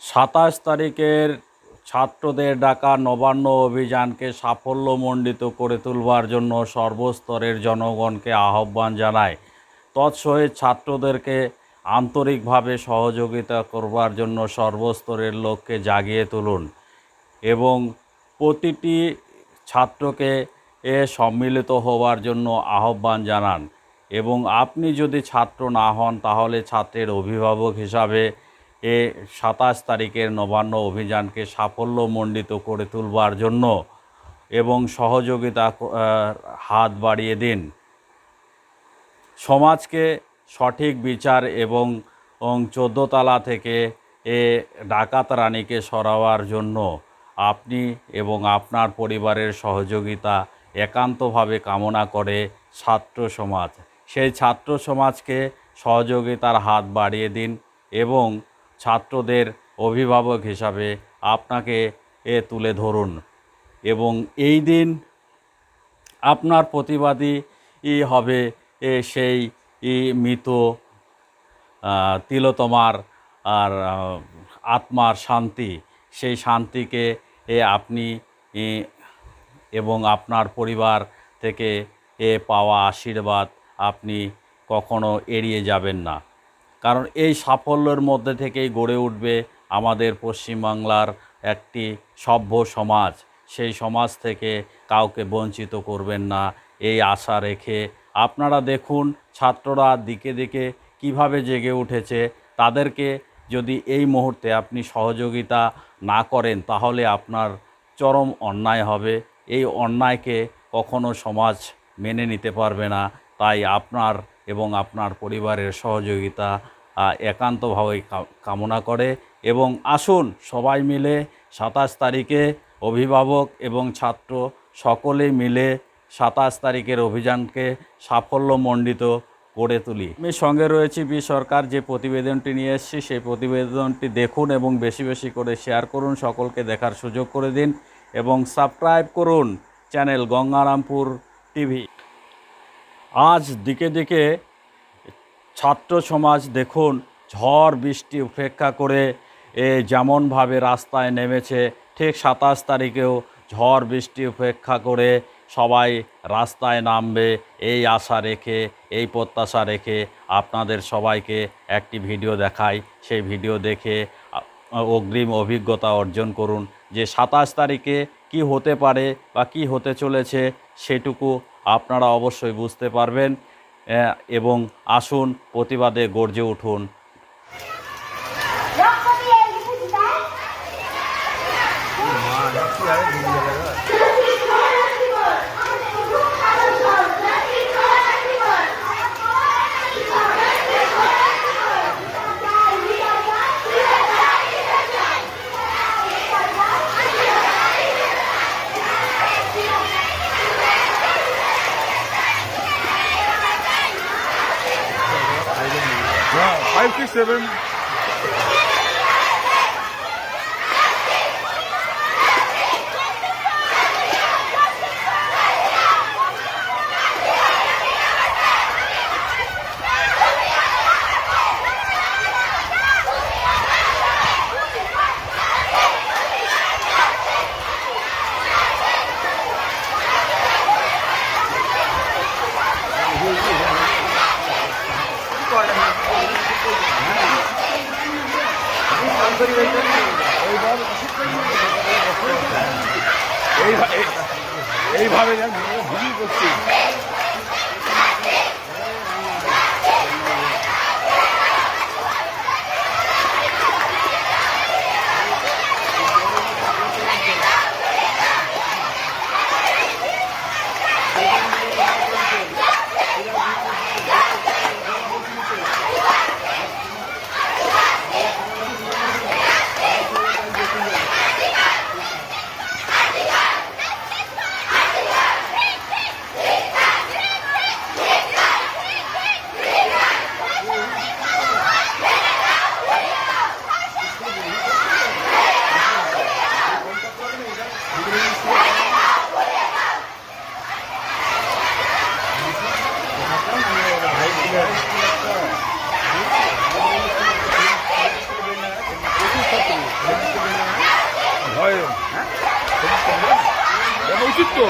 27 তারিখের ছাত্রদের ডাকা নবান্ন অভিযানকে সাফল্যমণ্ডিত করে তুলবার জন্য সর্বস্তরের জনগণকে আহ্বান জানায়। তৎসহিত ছাত্রদেরকে আন্তরিকভাবে সহযোগিতা করবার জন্য সর্বস্তরের লোককে জাগিয়ে তুলুন এবং প্রতিটি ছাত্রকে সম্মিলিত হওয়ার জন্য আহ্বান জানান। এবং আপনি যদি ছাত্র না হন তাহলে ছাত্রের অভিভাবক হিসাবে 27 তারিখের নবান্ন অভিযানকে সাফল্যমণ্ডিত করে তুলবার জন্য এবং সহযোগিতা হাত বাড়িয়ে দিন। সমাজকে সঠিক বিচার এবং 14 তলা থেকে ডাকাত রানীকে সরাবার জন্য আপনি এবং আপনার পরিবারের সহযোগিতা একান্তভাবে কামনা করে ছাত্র সমাজ। সেই ছাত্র সমাজকে সহযোগিতার হাত বাড়িয়ে দিন এবং ছাত্রদের অভিভাবক হিসাবে আপনাকে তুলে ধরুন এবং এই দিন আপনার প্রতিবাদী হবে সেই মৃত তিলোত্তমার আর আত্মার শান্তি। সেই শান্তিকে আপনি এবং আপনার পরিবার থেকে পাওয়া আশীর্বাদ আপনি কখনো এড়িয়ে যাবেন না, কারণ এই সাফল্যের মধ্যে থেকেই গড়ে উঠবে আমাদের পশ্চিমবাংলার একটি সভ্য সমাজ। সেই সমাজ থেকে কাউকে বঞ্চিত করবেন না এই আশা রেখে আপনারা দেখুন ছাত্ররা দিকে দিকে কিভাবে জেগে উঠেছে। তাদেরকে যদি এই মুহূর্তে আপনি সহযোগিতা না করেন তাহলে আপনার চরম অন্যায় হবে। এই অন্যায়কে কখনো সমাজ মেনে নিতে পারবে না। তাই আপনার এবং আপনার পরিবারের সহযোগিতা একান্তভাবে কামনা করে এবং আসুন সবাই মিলে 27 তারিখে অভিভাবক এবং ছাত্র সকলে মিলে 27 তারিখের অভিযানকে সাফল্যমণ্ডিত করে তুলি। আমি সঙ্গে রয়েছি বি সরকার। যে প্রতিবেদনটি নিয়ে এসেছি সেই প্রতিবেদনটি দেখুন এবং বেশি বেশি করে শেয়ার করুন, সকলকে দেখার সুযোগ করে দিন এবং সাবস্ক্রাইব করুন চ্যানেল গঙ্গারামপুর টিভি। আজ দিকে দিকে ছাত্র সমাজ দেখুন ঝড় বৃষ্টি উপেক্ষা করে যেমনভাবে রাস্তায় নেমেছে, ঠিক 27 তারিখেও ঝড় বৃষ্টি উপেক্ষা করে সবাই রাস্তায় নামবে এই আশা রেখে, এই প্রত্যাশা রেখে আপনাদের সবাইকে একটি ভিডিও দেখাই। সেই ভিডিও দেখে অগ্রিম অভিজ্ঞতা অর্জন করুন যে 27 তারিখে কি হতে পারে বা কি হতে চলেছে সেটুকু আপনারা অবশ্যই বুঝতে পারবেন এবং আসুন প্রতিবাদে গর্জে উঠুন। Yeah, 5 6 7. এইভাবে ভিডিও করছি। নিশ্চিত তো?